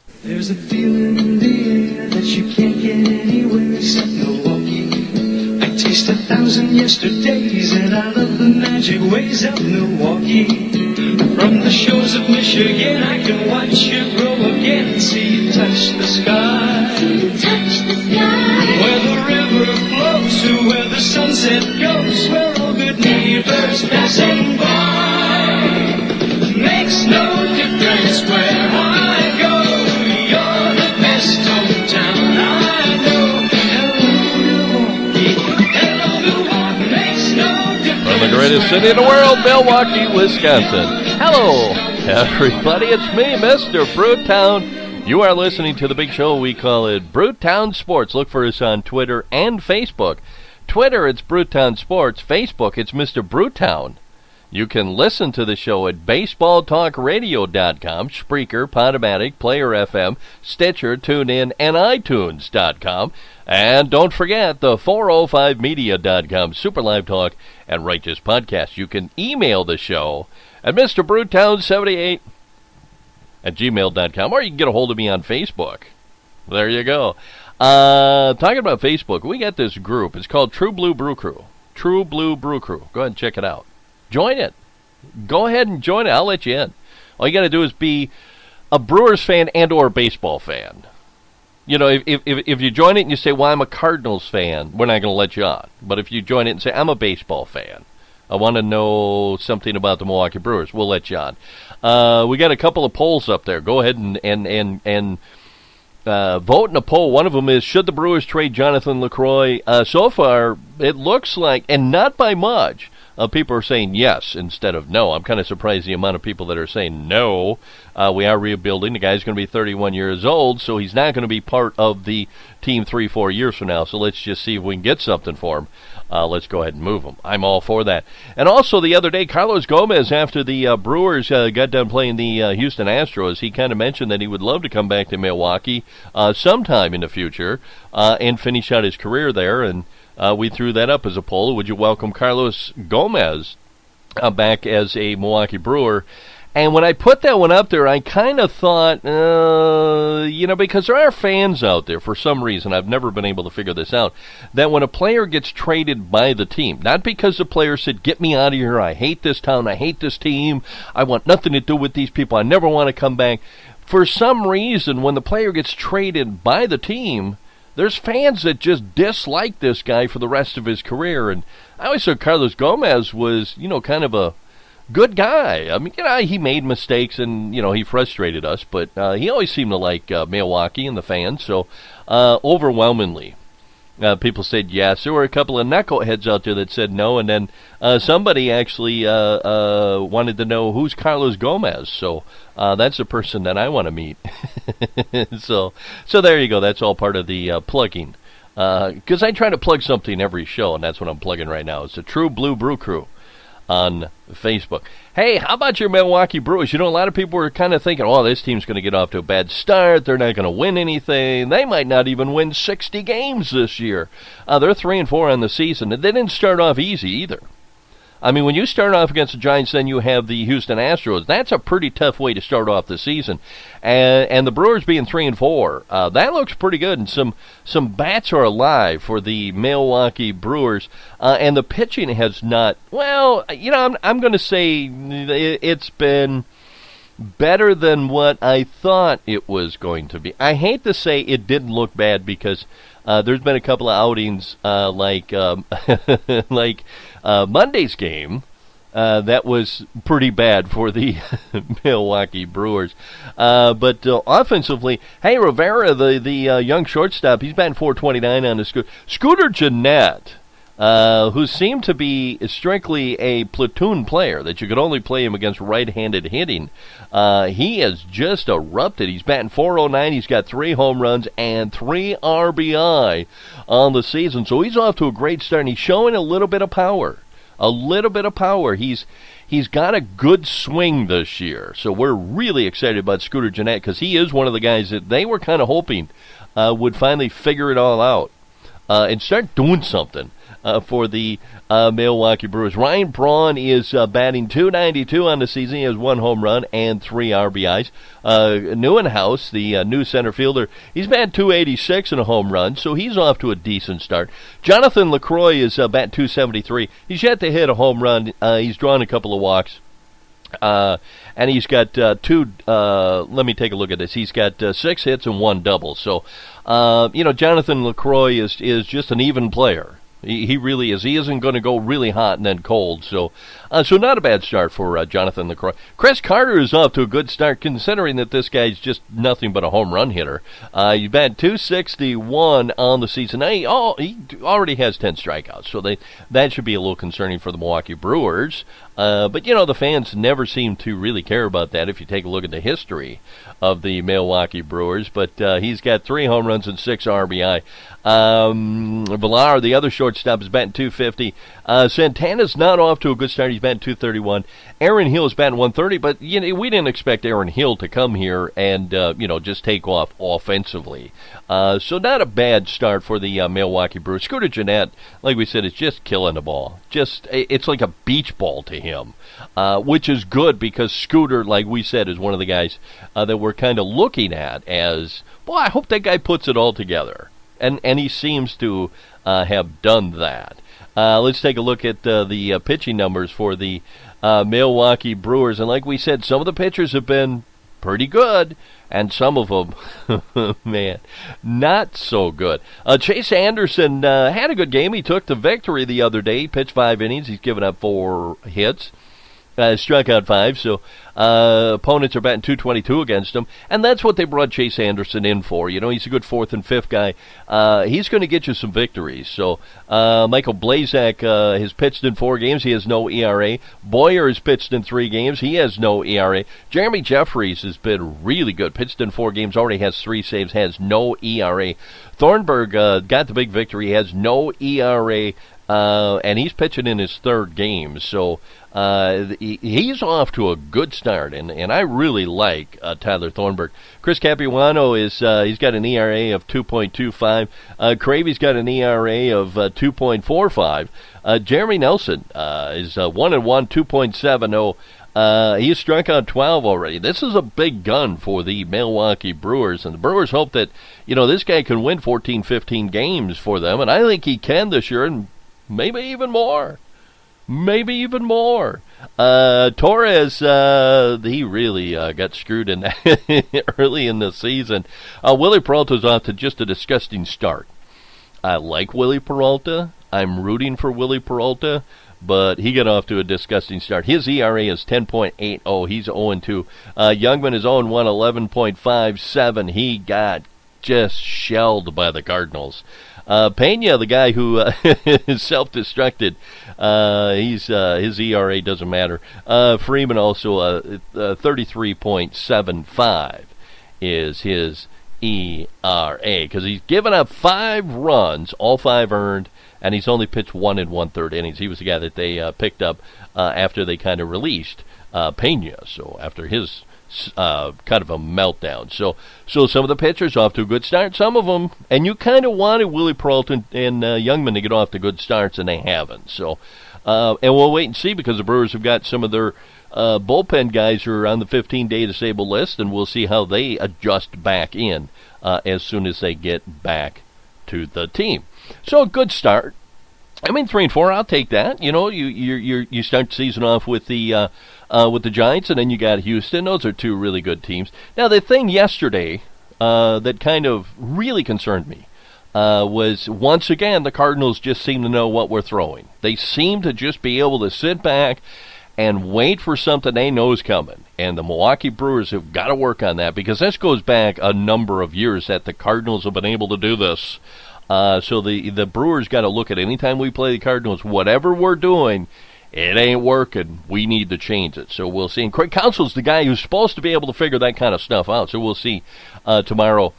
There's a feeling in the air that you can't get anywhere except Milwaukee. I taste 1,000 yesterdays and I love the magic ways of Milwaukee. From the shores of Michigan I can watch you grow again and see you touch the sky. Touch the sky. Where the river flows to where the sunset goes, where all good neighbors passing by. Makes no difference where I go. You're the best hometown I know. Hello, Milwaukee. Hello, Milwaukee. Makes no difference. From the greatest city in the world, Milwaukee, Wisconsin. Hello, everybody. It's me, Mr. Brewtown. You are listening to the big show. We call it Brewtownsports. Look for us on Twitter and Facebook. Twitter, it's Brewtownsports. Facebook, it's Mr. Brewtown. You can listen to the show at baseball-talk-radio.com, Spreaker, Podomatic, Player FM, Stitcher, TuneIn, and iTunes.com. And don't forget the 405media.com, Super Live Talk, and Righteous Podcast. You can email the show at MrBrewtown78 at gmail.com, or you can get a hold of me on Facebook. There you go. Talking about Facebook, we got this group. It's called True Blue Brew Crew. True Blue Brew Crew. Go ahead and check it out. Join it. Go ahead and join it. I'll let you in. All you got to do is be a Brewers fan and or a baseball fan. You know, if you join it and you say, well, I'm a Cardinals fan, we're not going to let you on. But if you join it and say, I'm a baseball fan, I want to know something about the Milwaukee Brewers, we'll let you on. We got a couple of polls up there. Go ahead and vote in a poll. One of them is, should the Brewers trade Jonathan LaCroix? So far, it looks like, and not by much, people are saying yes instead of no. I'm kind of surprised the amount of people that are saying no. We are rebuilding. The guy's going to be 31 years old, so he's not going to be part of the team 3-4 years from now. So let's just see if we can get something for him. Let's go ahead and move him. I'm all for that. And also the other day, Carlos Gomez, after the Brewers got done playing the Houston Astros, he kind of mentioned that he would love to come back to Milwaukee sometime in the future and finish out his career there. And we threw that up as a poll. Would you welcome Carlos Gomez back as a Milwaukee Brewer? And when I put that one up there, I kind of thought, because there are fans out there, for some reason, I've never been able to figure this out, that when a player gets traded by the team, not because the player said, get me out of here, I hate this town, I hate this team, I want nothing to do with these people, I never want to come back. For some reason, when the player gets traded by the team, there's fans that just dislike this guy for the rest of his career. And I always thought Carlos Gomez was, kind of a good guy. I mean, he made mistakes and, he frustrated us, but he always seemed to like Milwaukee and the fans. So overwhelmingly, people said yes. There were a couple of knuckleheads out there that said no, and then somebody actually wanted to know who's Carlos Gomez. So that's a person that I want to meet. So there you go. That's all part of the plugging. Because I try to plug something every show, and that's what I'm plugging right now. It's the True Blue Brew Crew on Facebook. Hey, how about your Milwaukee Brewers? A lot of people were kind of thinking, this team's going to get off to a bad start. They're not going to win anything. They might not even win 60 games this year. They're 3-4 on the season. They didn't start off easy either. I mean, when you start off against the Giants, then you have the Houston Astros. That's a pretty tough way to start off the season. And the Brewers being 3-4, that looks pretty good. And some bats are alive for the Milwaukee Brewers. And the pitching has not, I'm going to say it's been better than what I thought it was going to be. I hate to say it didn't look bad because there's been a couple of outings like Monday's game that was pretty bad for the Milwaukee Brewers. But offensively, hey, Rivera, the young shortstop, he's batting .429 on the Scooter Gennett, who seemed to be strictly a platoon player, that you could only play him against right-handed hitting. He has just erupted. He's batting .409. He's got 3 home runs and 3 RBI on the season. So he's off to a great start, and he's showing a little bit of power. He's got a good swing this year. So we're really excited about Scooter Gennett because he is one of the guys that they were kind of hoping would finally figure it all out and start doing something for the Milwaukee Brewers. Ryan Braun is batting .292 on the season. He has 1 home run and 3 RBIs. Neuenhuis, the new center fielder, he's batting .286 and a home run, so he's off to a decent start. Jonathan LaCroix is batting .273. He's yet to hit a home run. He's drawn a couple of walks. And he's got let me take a look at this. He's got 6 hits and 1 double. So, Jonathan LaCroix is just an even player. He really is. He isn't going to go really hot and then cold. So not a bad start for Jonathan LaCroix. Chris Carter is off to a good start, considering that this guy's just nothing but a home run hitter. He's batting .261 on the season. He already has 10 strikeouts, so that should be a little concerning for the Milwaukee Brewers. But, the fans never seem to really care about that if you take a look at the history of the Milwaukee Brewers. But he's got 3 home runs and 6 RBI. Villar, the other shortstop, is batting .250. Santana's not off to a good start. He's batting .231. Aaron Hill is batting .130, but we didn't expect Aaron Hill to come here and just take off offensively. So not a bad start for the Milwaukee Brewers. Scooter Gennett, like we said, is just killing the ball. It's like a beach ball to him, which is good because Scooter, like we said, is one of the guys that we're kind of looking at as, boy, I hope that guy puts it all together. And he seems to have done that. Let's take a look at the pitching numbers for the Milwaukee Brewers. And like we said, some of the pitchers have been pretty good, and some of them, man, not so good. Chase Anderson had a good game. He took the victory the other day. He pitched 5 innings. He's given up 4 hits. Struck out 5, so opponents are batting .222 against him, and that's what they brought Chase Anderson in for. He's a good 4th and 5th guy. He's going to get you some victories. So Michael Blazak has pitched in 4 games. He has no ERA. Boyer has pitched in 3 games. He has no ERA. Jeremy Jeffries has been really good. Pitched in 4 games, already has 3 saves, has no ERA. Thornburg got the big victory. He has no ERA, and he's pitching in his 3rd game. So he's off to a good start, and I really like Tyler Thornburg. Chris Capuano he's got an ERA of 2.25. Cravey's got an ERA of 2.45. Jeremy Nelson is 1-1, 2.70. He's struck out 12 already. This is a big gun for the Milwaukee Brewers, and the Brewers hope that this guy can win 14, 15 games for them, and I think he can this year, and maybe even more. Torres, he really got screwed in that early in the season. Willie Peralta's off to just a disgusting start. I like Willie Peralta. I'm rooting for Willie Peralta, but he got off to a disgusting start. His ERA is 10.80. He's 0-2. Youngman is 0-1, 11.57. He got just shelled by the Cardinals. Pena, the guy who is self-destructed, his ERA doesn't matter. Freeman also 33.75 is his ERA because he's given up 5 runs, all 5 earned, and he's only pitched 1 1/3 innings. He was the guy that they picked up after they kind of released Pena. So after his kind of a meltdown. So some of the pitchers off to a good start. Some of them, and you kind of wanted Willie Peralta and Youngman to get off to good starts, and they haven't. So, and we'll wait and see because the Brewers have got some of their bullpen guys who are on the 15-day disabled list, and we'll see how they adjust back in as soon as they get back to the team. So a good start. 3-4, I'll take that. You start the season off with the Giants, and then you got Houston. Those are 2 really good teams. Now, the thing yesterday that kind of really concerned me was, once again, the Cardinals just seem to know what we're throwing. They seem to just be able to sit back and wait for something they know is coming. And the Milwaukee Brewers have got to work on that because this goes back a number of years that the Cardinals have been able to do this. So the Brewers got to look at any time we play the Cardinals, whatever we're doing, it ain't working. We need to change it. So we'll see. And Craig Counsell's the guy who's supposed to be able to figure that kind of stuff out. So we'll see tomorrow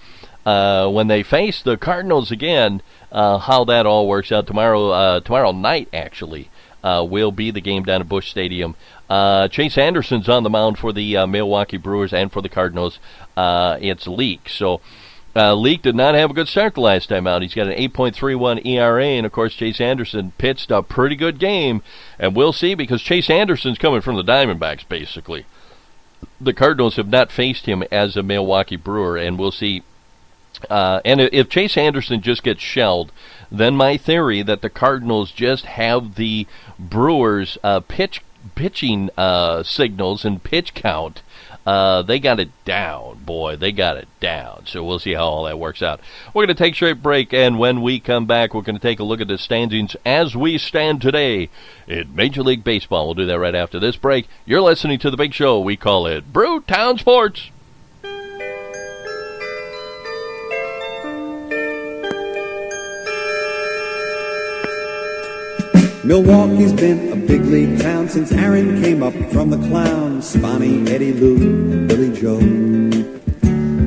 when they face the Cardinals again how that all works out. Tomorrow night, actually, will be the game down at Busch Stadium. Chase Anderson's on the mound for the Milwaukee Brewers and for the Cardinals. It's Leak. So Leake did not have a good start the last time out. He's got an 8.31 ERA, and, of course, Chase Anderson pitched a pretty good game. And we'll see, because Chase Anderson's coming from the Diamondbacks, basically. The Cardinals have not faced him as a Milwaukee Brewer, and we'll see. And if Chase Anderson just gets shelled, then my theory that the Cardinals just have the Brewers' pitching signals and pitch count. They got it down, boy. They got it down. So we'll see how all that works out. We're going to take a straight break, and when we come back, we're going to take a look at the standings as we stand today in Major League Baseball. We'll do that right after this break. You're listening to the big show. We call it Brewtownsports. Milwaukee's been a big league town since Aaron came up from the clowns, Spani, Eddie Lou, and Billy Joe.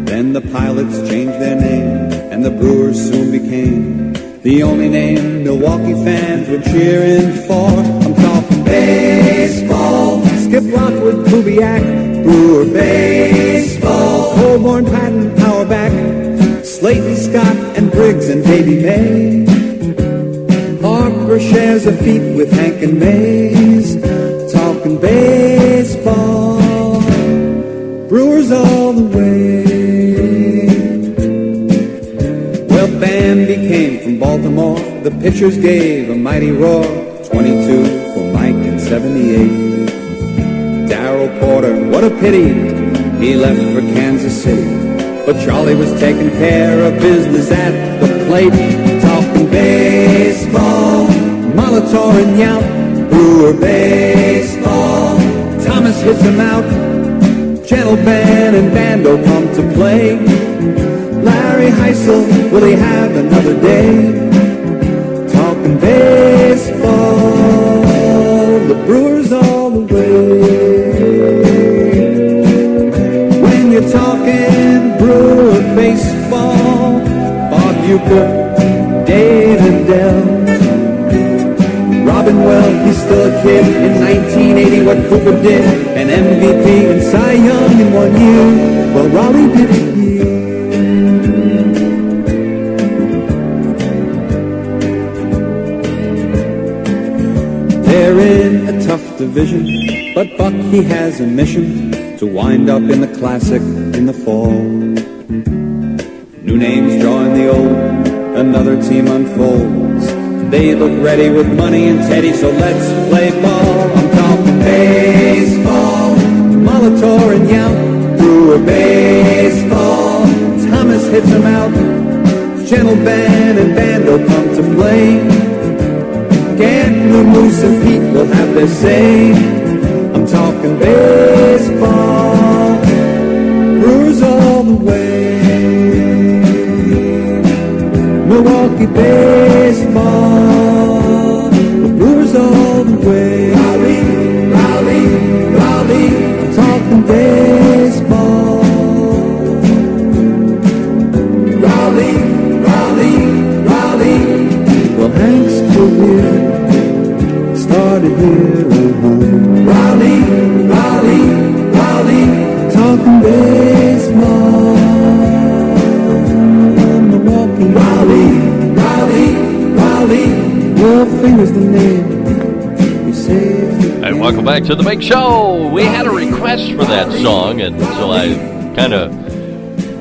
Then the Pilots changed their name, and the Brewers soon became the only name Milwaukee fans were cheering for. I'm talking baseball, Skip Lockwood, Kubiak, Brewer baseball, Colborn, Patton, Auerbach, Slayton, Scott, and Briggs, and Davey May. Harper shares a feat with Hank and Mays, talking baseball, Brewers all the way. Well, Bambi came from Baltimore, the pitchers gave a mighty roar, 22 for Mike in 78. Darryl Porter, what a pity, he left for Kansas City, but Charlie was taking care of business at the plate. Talking baseball, Molitor and Yount, Brewer baseball, Thomas hits him out, Gentleman and Bando come to play. Larry Heisel, will he have another day? Talking baseball, the Brewers all the way. When you're talking Brewer baseball, Bob Uecker, Dave and Dell, Robin Well, he's still a kid. In 1980, what Cooper did, an MVP and Cy Young in 1 year. Well, Raleigh did it here. They're in a tough division, but Buck, he has a mission to wind up in the Classic in the fall. New names join the old, another team unfolds. They look ready with money and Teddy, so let's play ball. I'm talking baseball, Molitor and Yount, Brewer baseball, Thomas hits him out, Gentleman and Bando come to play. Gantner, Moose and Pete will have their say. I'm talking baseball, Brewers all the way. Milwaukee baseball, the Brewers all the way. Raleigh, Raleigh, Raleigh, I'm talking baseball. Raleigh, Raleigh, Raleigh, well, Hank's career started here at home. Raleigh, Raleigh, Raleigh, talking baseball. Milwaukee, Raleigh, Raleigh, Raleigh, your finger's the name you saved. And welcome back to the big show. We had a request for that song, and so I kind of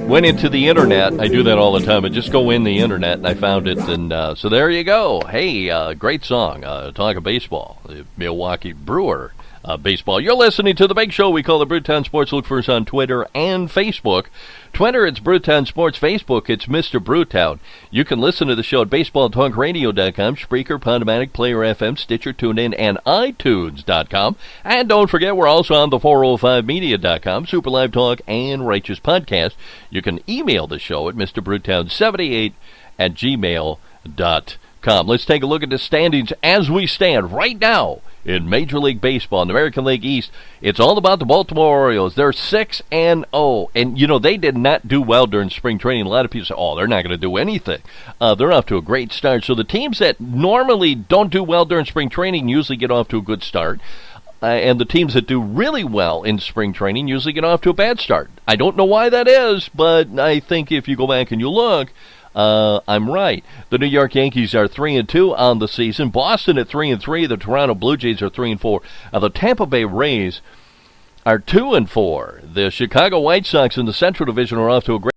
went into the internet. I do that all the time. I just go in the internet, and I found it, and so there you go. Hey, great song, talking baseball, the Milwaukee Brewer baseball. You're listening to the big show we call the Brewtown Sports. Look for us on Twitter and Facebook. Twitter, it's Brewtown Sports. Facebook, it's Mr. Brewtown. You can listen to the show at baseballtalkradio.com, Spreaker, Podomatic, Player FM, Stitcher, TuneIn, and iTunes.com. And don't forget, we're also on the 405media.com, Super Live Talk, and Righteous Podcast. You can email the show at MrBrewtown78 at gmail.com. Let's take a look at the standings as we stand right now in Major League Baseball, in the American League East. It's all about the Baltimore Orioles. They're 6-0, and you know they did not do well during spring training. A lot of people say, "Oh, they're not going to do anything." They're off to a great start. So the teams that normally don't do well during spring training usually get off to a good start. and the teams that do really well in spring training usually get off to a bad start. I don't know why that is, but I think if you go back and you look, I'm right. The New York Yankees are 3-2 on the season. Boston at 3-3. The Toronto Blue Jays are 3-4. The Tampa Bay Rays are 2-4. The Chicago White Sox in the Central Division are off to a great